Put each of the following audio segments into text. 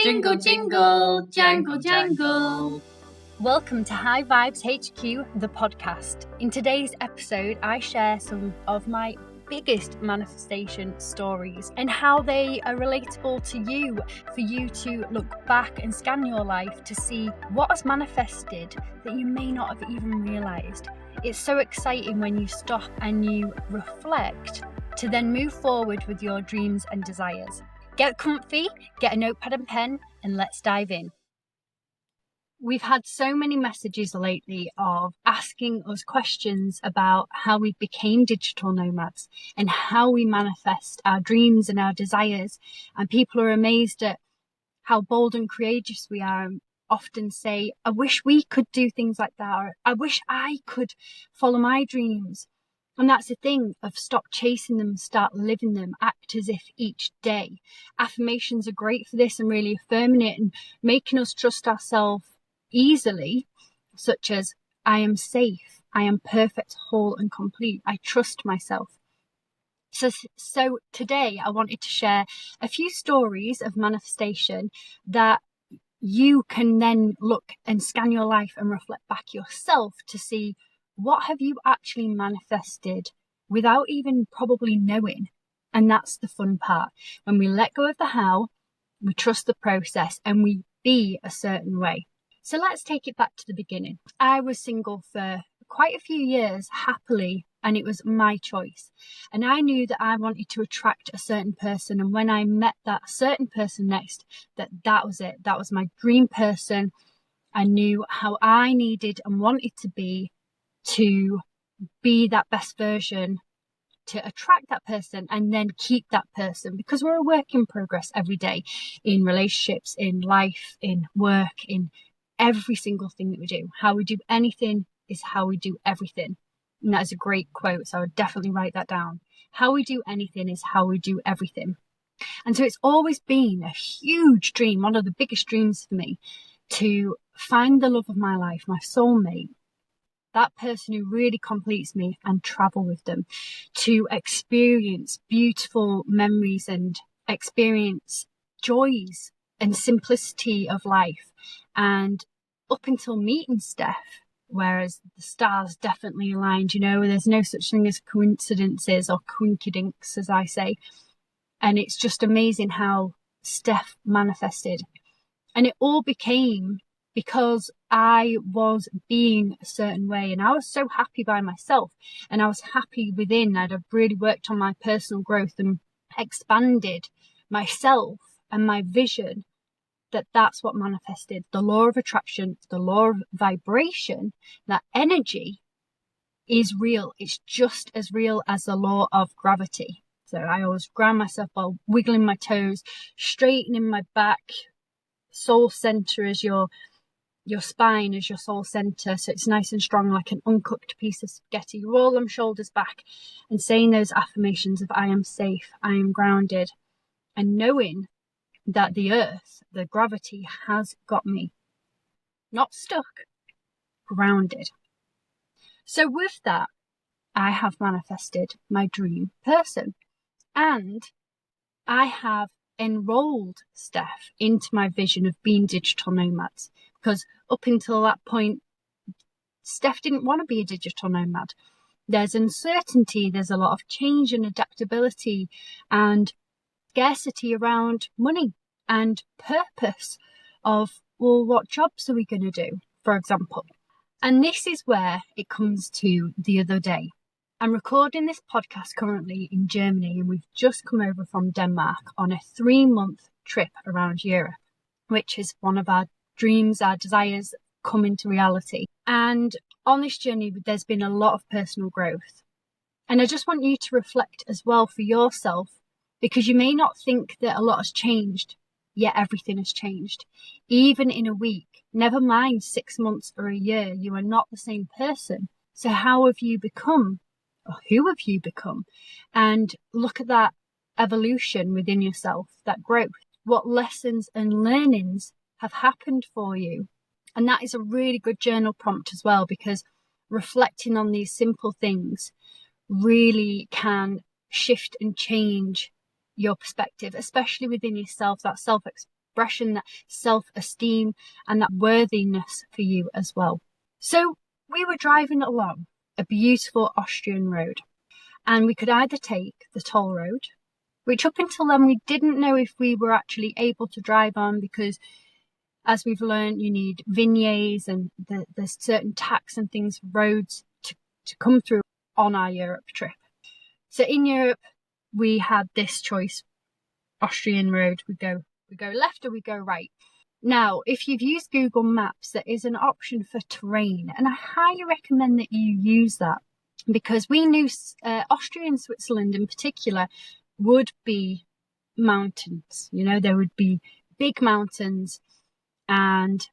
Jingle, jingle, jangle, jangle. Welcome to High Vibes HQ, the podcast. In today's episode, I share some of my biggest manifestation stories and how they are relatable to you, for you to look back and scan your life to see what has manifested that you may not have even realised. It's so exciting when you stop and you reflect to then move forward with your dreams and desires. Get comfy, get a notepad and pen, and let's dive in. We've had so many messages lately of asking us questions about how we became digital nomads and how we manifest our dreams and our desires. And people are amazed at how bold and courageous we are, and often say, I wish we could do things like that, or I wish I could follow my dreams. And that's the thing of stop chasing them, start living them, act as if each day. Affirmations are great for this and really affirming it and making us trust ourselves easily, such as I am safe, I am perfect, whole and complete, I trust myself. So today I wanted to share a few stories of manifestation that you can then look and scan your life and reflect back yourself to see what have you actually manifested without even probably knowing. And that's the fun part. When we let go of the how, we trust the process and we be a certain way. So let's take it back to the beginning. I was single for quite a few years, happily, and it was my choice. And I knew that I wanted to attract a certain person. And when I met that certain person next, that was it. That was my dream person. I knew how I needed and wanted to be that best version, to attract that person and then keep that person, because we're a work in progress every day, in relationships, in life, in work, in every single thing that we do. How we do anything is how we do everything. And that is a great quote, so I would definitely write that down. How we do anything is how we do everything. And so it's always been a huge dream, one of the biggest dreams for me, to find the love of my life, my soulmate, that person who really completes me, and travel with them, to experience beautiful memories and experience joys and simplicity of life. And up until meeting Steph, whereas the stars definitely aligned, there's no such thing as coincidences or coinkydinks, as I say. And it's just amazing how Steph manifested. And it all became because I was being a certain way, and I was so happy by myself, and I was happy within. I'd have really worked on my personal growth and expanded myself and my vision. That's what manifested. The law of attraction, the law of vibration, that energy is real. It's just as real as the law of gravity. So I always ground myself by wiggling my toes, straightening my back, soul center as your spine as your soul center, so it's nice and strong, like an uncooked piece of spaghetti. Roll them shoulders back and saying those affirmations of I am safe, I am grounded, and knowing that the earth, the gravity has got me. Not stuck, grounded. So with that, I have manifested my dream person, and I have enrolled Steph into my vision of being digital nomads, because up until that point, Steph didn't want to be a digital nomad. There's uncertainty, there's a lot of change and adaptability and scarcity around money and purpose of, well, what jobs are we going to do, for example? And this is where it comes to the other day. I'm recording this podcast currently in Germany, and we've just come over from Denmark on a 3-month trip around Europe, which is one of our dreams, our desires come into reality. And on this journey, there's been a lot of personal growth. And I just want you to reflect as well for yourself, because you may not think that a lot has changed, yet everything has changed. Even in a week, never mind 6 months or a year, you are not the same person. So how have you become? Or who have you become? And look at that evolution within yourself, that growth. What lessons and learnings have happened for you? And that is a really good journal prompt as well, because reflecting on these simple things really can shift and change your perspective, especially within yourself, that expression, that self-esteem, and that worthiness for you as well. So we were driving along a beautiful Austrian road, and we could either take the toll road, which up until then we didn't know if we were actually able to drive on, because as we've learned, you need vignettes and there's certain tax and things, roads to come through on our Europe trip. So in Europe, we had this choice: Austrian road, we go left or we go right. Now, if you've used Google Maps, there is an option for terrain, and I highly recommend that you use that, because we knew Austria and Switzerland in particular would be mountains. You know, there would be big mountains, and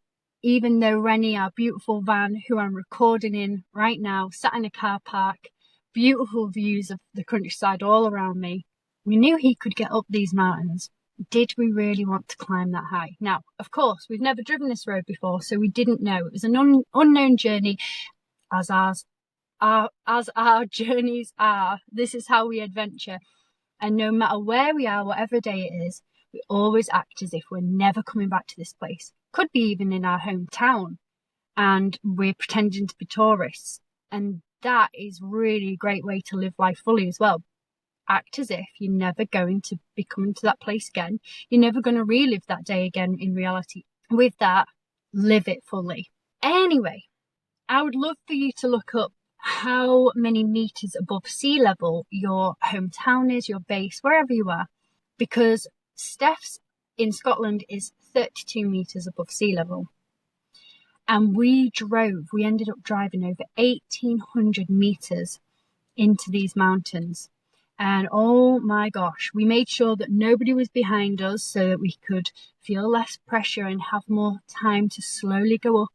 even though Rennie, our beautiful van, who I'm recording in right now, sat in a car park, beautiful views of the countryside all around me, we knew he could get up these mountains. Did we really want to climb that high? Now, of course, we've never driven this road before, so we didn't know. It was an unknown journey, as our journeys are. This is how we adventure. And no matter where we are, whatever day it is, we always act as if we're never coming back to this place. Could be even in our hometown, and we're pretending to be tourists. And that is really a great way to live life fully as well. Act as if you're never going to be coming to that place again. You're never going to relive that day again in reality. With that, live it fully. Anyway, I would love for you to look up how many meters above sea level your hometown is, your base, wherever you are, because Steph's in Scotland is 32 meters above sea level. And we ended up driving over 1,800 meters into these mountains. And oh my gosh, we made sure that nobody was behind us so that we could feel less pressure and have more time to slowly go up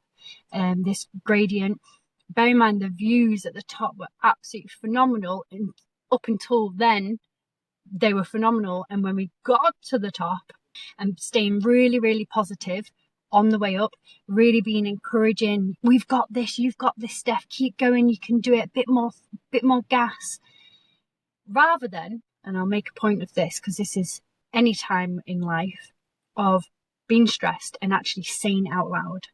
this gradient. Bear in mind, the views at the top were absolutely phenomenal, and up until then they were phenomenal. And when we got to the top, and staying really, really positive on the way up, really being encouraging, we've got this, you've got this, Steph, keep going, you can do it, a bit more gas, rather than, and I'll make a point of this because this is any time in life of being stressed and actually saying out loud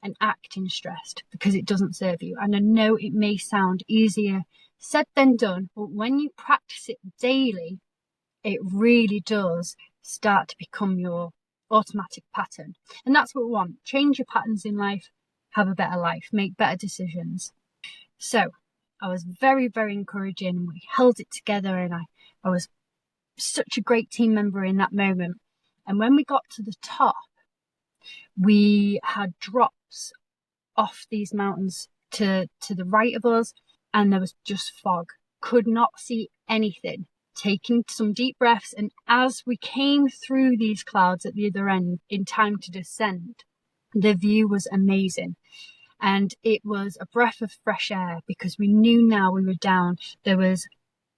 and acting stressed, because it doesn't serve you. And I know it may sound easier said than done, but when you practice it daily, it really does start to become your automatic pattern. And that's what we want. Change your patterns in life, have a better life, make better decisions. So I was very, very encouraging. We held it together, and I was such a great team member in that moment. And when we got to the top, we had drops off these mountains to the right of us, and there was just fog. Could not see anything. Taking some deep breaths, and as we came through these clouds at the other end in time to descend, the view was amazing. And it was a breath of fresh air, because we knew now we were down. There was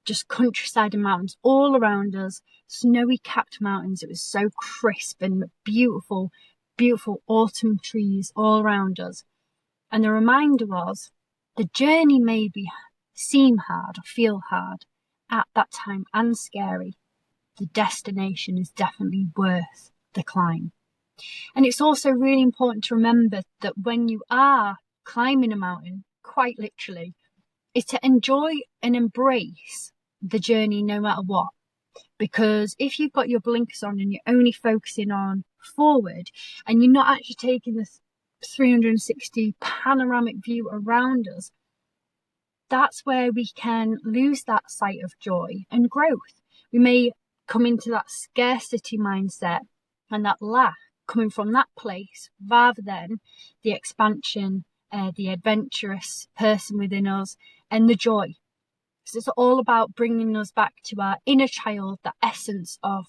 just countryside and mountains all around us, snowy capped mountains. It was so crisp and beautiful, beautiful autumn trees all around us. And the reminder was, the journey may seem hard or feel hard at that time and scary. The destination is definitely worth the climb. And it's also really important to remember that when you are climbing a mountain, quite literally, is to enjoy and embrace the journey no matter what. Because if you've got your blinkers on and you're only focusing on forward, and you're not actually taking the 360 panoramic view around us, that's where we can lose that sight of joy and growth. We may come into that scarcity mindset and that lack coming from that place, rather than the expansion, the adventurous person within us, and the joy. So it's all about bringing us back to our inner child, the essence of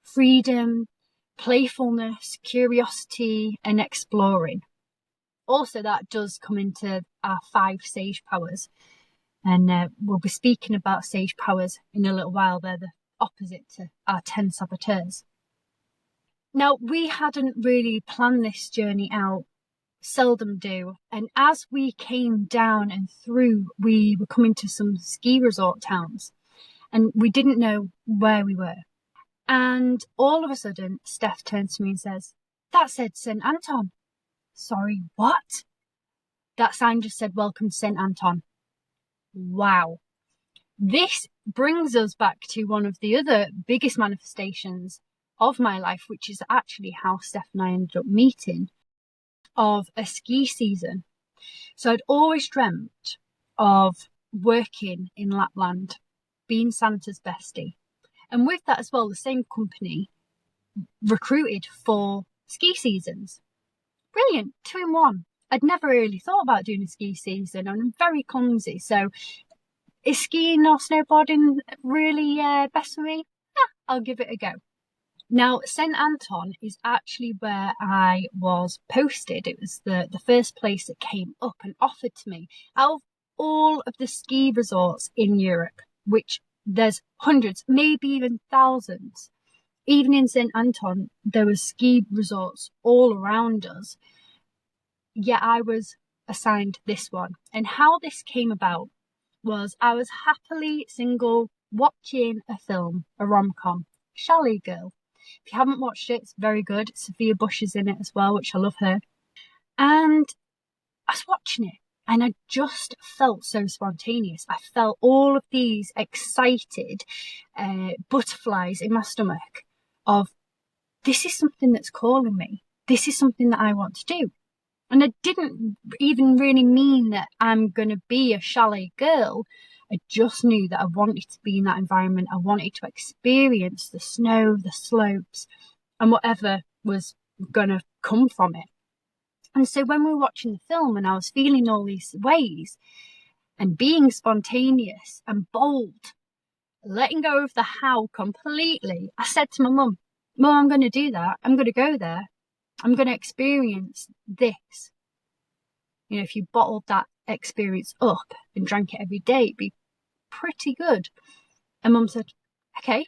freedom, playfulness, curiosity, and exploring. Also, that does come into our 5 sage powers. And we'll be speaking about sage powers in a little while. They're the opposite to our 10 saboteurs. Now, we hadn't really planned this journey out, seldom do. And as we came down and through, we were coming to some ski resort towns, and we didn't know where we were. And all of a sudden, Steph turns to me and says, "That said St. Anton." Sorry, what? That sign just said, "Welcome to St. Anton." Wow. This brings us back to one of the other biggest manifestations of my life, which is actually how Steph and I ended up meeting, of a ski season. So I'd always dreamt of working in Lapland, being Santa's bestie. And with that as well, the same company recruited for ski seasons. Brilliant, 2 in 1. I'd never really thought about doing a ski season, and I'm very clumsy. So is skiing or snowboarding really best for me? Yeah, I'll give it a go. Now, St. Anton is actually where I was posted. It was the first place that came up and offered to me out of all of the ski resorts in Europe, which there's hundreds, maybe even thousands. Even in St. Anton, there were ski resorts all around us. Yet I was assigned this one. And how this came about was I was happily single watching a film, a rom-com, Chalet Girl. If you haven't watched it, it's very good. Sophia Bush is in it as well, which I love her. And I was watching it and I just felt so spontaneous. I felt all of these excited butterflies in my stomach of, this is something that's calling me. This is something that I want to do. And I didn't even really mean that I'm going to be a chalet girl. I just knew that I wanted to be in that environment. I wanted to experience the snow, the slopes, and whatever was going to come from it. And so when we were watching the film and I was feeling all these ways and being spontaneous and bold, letting go of the how completely, I said to my mum, "Mum, I'm going to do that. I'm going to go there. I'm going to experience this." You know, if you bottled that experience up and drank it every day, it'd be pretty good. And Mum said, "Okay."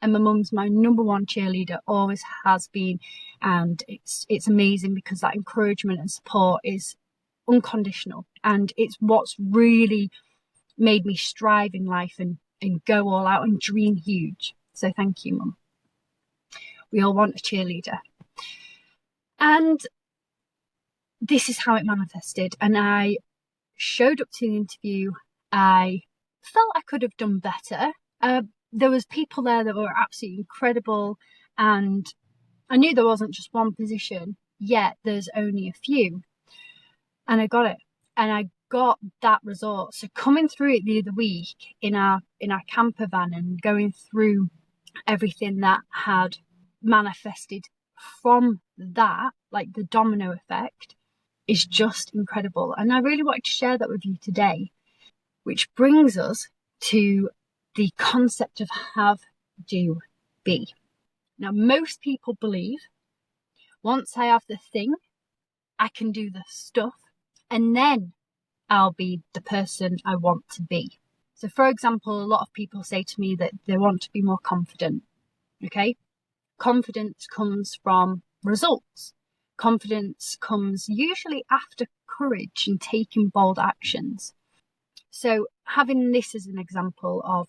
And my mum's my number one cheerleader, always has been. And it's amazing because that encouragement and support is unconditional. And it's what's really made me strive in life and go all out and dream huge. So thank you, Mum. We all want a cheerleader. And this is how it manifested. And I showed up to the interview. I felt I could have done better. There was people there that were absolutely incredible, and I knew there wasn't just one position, yet there's only a few. And I got it. And I got that resort. So coming through it the other week in our camper van and going through everything that had manifested from that, like the domino effect, is just incredible. And I really wanted to share that with you today, which brings us to the concept of have, do, be. Now, most people believe once I have the thing, I can do the stuff, and then I'll be the person I want to be. So, for example, a lot of people say to me that they want to be more confident. Okay? Confidence comes from results. Confidence comes usually after courage and taking bold actions. So having this as an example of,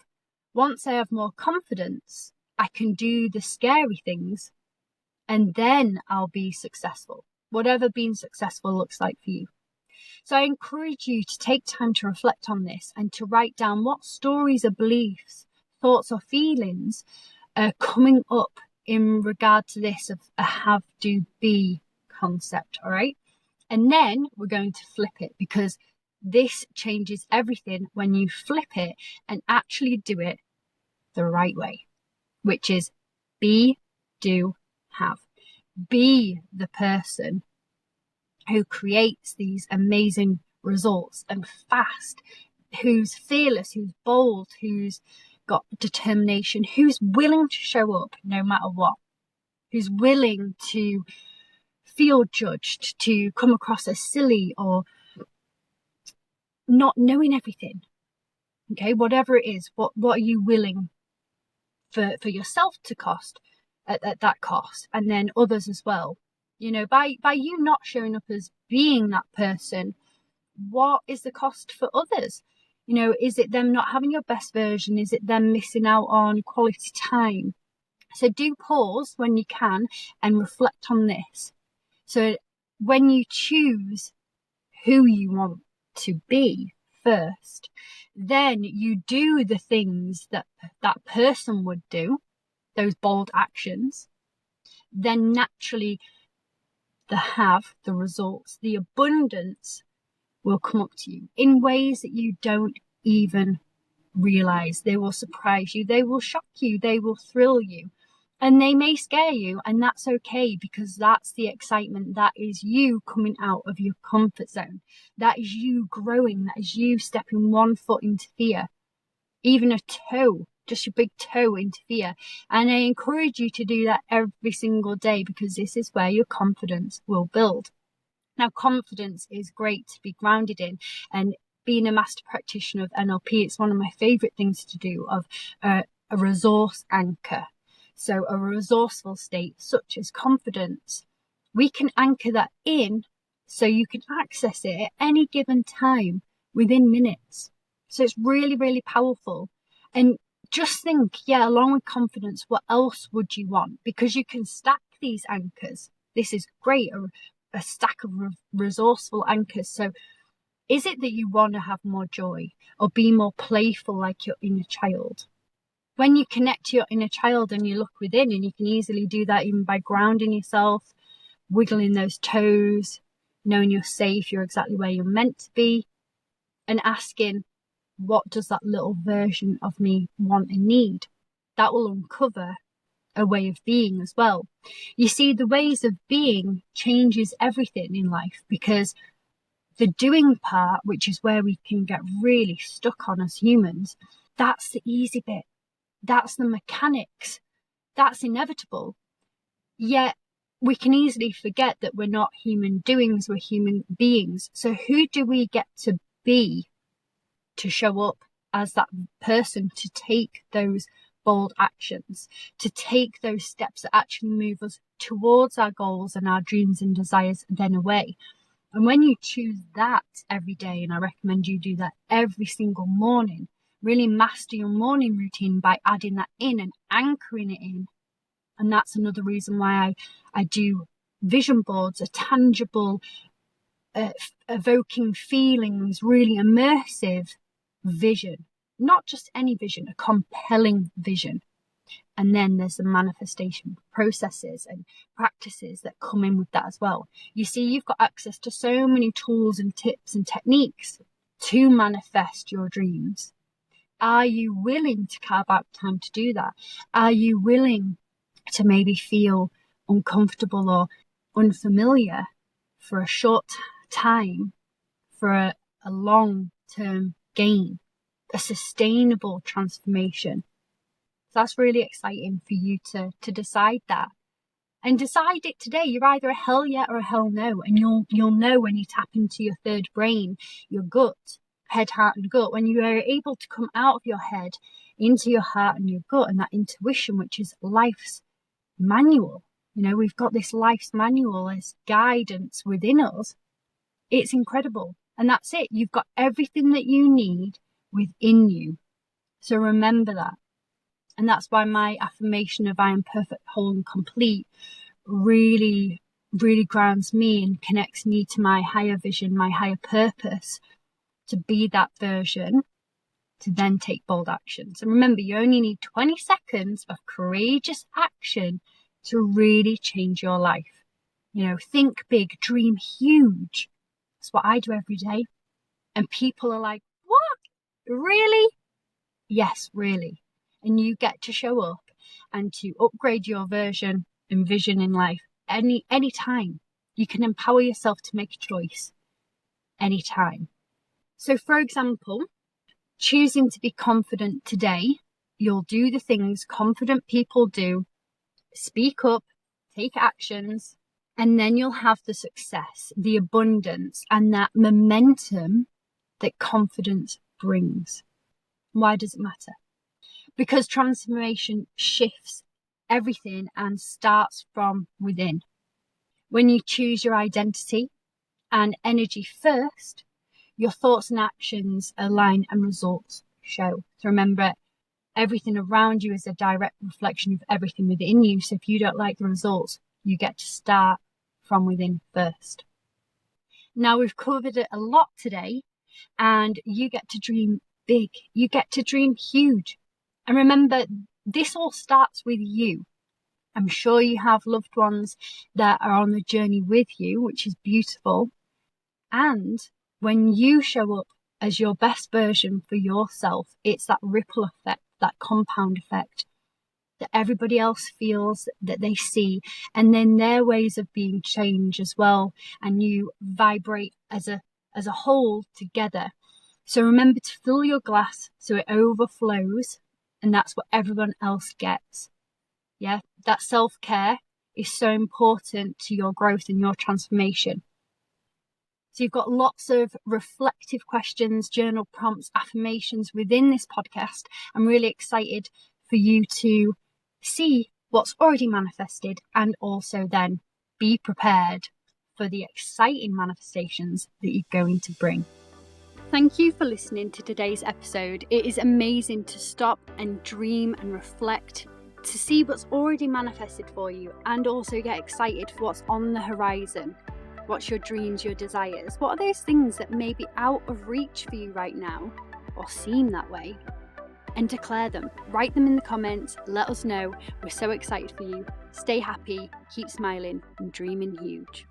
once I have more confidence, I can do the scary things and then I'll be successful, whatever being successful looks like for you. So I encourage you to take time to reflect on this and to write down what stories or beliefs, thoughts or feelings are coming up in regard to this of a have, do, be concept, all right? And then we're going to flip it, because this changes everything when you flip it and actually do it the right way, which is be, do, have. Be the person who creates these amazing results and fast, who's fearless, who's bold, who's got determination, who's willing to show up no matter what, who's willing to feel judged, to come across as silly or not knowing everything. Okay, whatever it is, what are you willing for yourself to cost at that cost, and then others as well. You know, by you not showing up as being that person, what is the cost for others? You know, is it them not having your best version? Is it them missing out on quality time? So do pause when you can and reflect on this. So when you choose who you want to be first, then you do the things that that person would do, those bold actions, then naturally the results, the abundance will come up to you in ways that you don't even realize. They will surprise you, they will shock you, they will thrill you, and they may scare you, and that's okay, because that's the excitement. That is you coming out of your comfort zone. That is you growing. That is you stepping one foot into fear, even a toe, just your big toe into fear. And I encourage you to do that every single day, because this is where your confidence will build. Now, confidence is great to be grounded in, and being a master practitioner of NLP, it's one of my favorite things to do, of a resource anchor. So a resourceful state such as confidence, we can anchor that in so you can access it at any given time within minutes. So it's really, really powerful. And just think, along with confidence, what else would you want? Because you can stack these anchors. This is great, a stack of resourceful anchors. So is it that you want to have more joy or be more playful like your inner child? When you connect to your inner child and you look within, and you can easily do that even by grounding yourself, wiggling those toes, knowing you're safe, you're exactly where you're meant to be, and asking, what does that little version of me want and need? That will uncover a way of being as well. You see, the ways of being changes everything in life, because the doing part, which is where we can get really stuck on as humans, that's the easy bit. That's the mechanics. That's inevitable. Yet we can easily forget that we're not human doings, we're human beings. So who do we get to be to show up as that person, to take those bold actions, to take those steps that actually move us towards our goals and our dreams and desires, then away? And when you choose that every day, and I recommend you do that every single morning, really master your morning routine by adding that in and anchoring it in. And that's another reason why I do vision boards, a tangible, evoking feelings, really immersive vision. Not just any vision, a compelling vision. And then there's the manifestation processes and practices that come in with that as well. You see, you've got access to so many tools and tips and techniques to manifest your dreams. Are you willing to carve out time to do that? Are you willing to maybe feel uncomfortable or unfamiliar for a short time for a long-term gain, a sustainable transformation? So that's really exciting for you to decide that. And decide it today. You're either a hell yeah or a hell no. And you'll know when you tap into your third brain, your gut, head, heart and gut, when you are able to come out of your head into your heart and your gut, and that intuition, which is life's manual. You know, we've got this life's manual, this guidance within us. It's incredible. And that's it. You've got everything that you need within you. So remember that. And that's why my affirmation of I am perfect, whole and complete really, really grounds me and connects me to my higher vision, my higher purpose, to be that version, to then take bold actions. And remember, you only need 20 seconds of courageous action to really change your life. You know, think big, dream huge. That's what I do every day. And people are like, what? Really? Yes, really. And you get to show up and to upgrade your version and vision in life any time. You can empower yourself to make a choice anytime. So for example, choosing to be confident today, you'll do the things confident people do, speak up, take actions, and then you'll have the success, the abundance, and that momentum that confidence brings. Why does it matter? Because transformation shifts everything and starts from within. When you choose your identity and energy first, your thoughts and actions align and results show. So remember, Everything around you is a direct reflection of everything within you. So if you don't like the results, you get to start from within first. Now, we've covered it a lot today, and you get to dream big. You get to dream huge. And remember, this all starts with you. I'm sure you have loved ones that are on the journey with you, which is beautiful. And when you show up as your best version for yourself, it's that ripple effect, that compound effect that everybody else feels, that they see, and then their ways of being change as well, and you vibrate as a whole together. So remember to fill your glass so it overflows, and that's what everyone else gets. Yeah, that self-care is so important to your growth and your transformation. So you've got lots of reflective questions, journal prompts, affirmations within this podcast. I'm really excited for you to see what's already manifested and also then be prepared for the exciting manifestations that you're going to bring. Thank you for listening to today's episode. It is amazing to stop and dream and reflect, to see what's already manifested for you, and also get excited for what's on the horizon. What's your dreams, your desires? What are those things that may be out of reach for you right now or seem that way? And declare them. Write them in the comments. Let us know. We're so excited for you. Stay happy, keep smiling, and dreaming huge.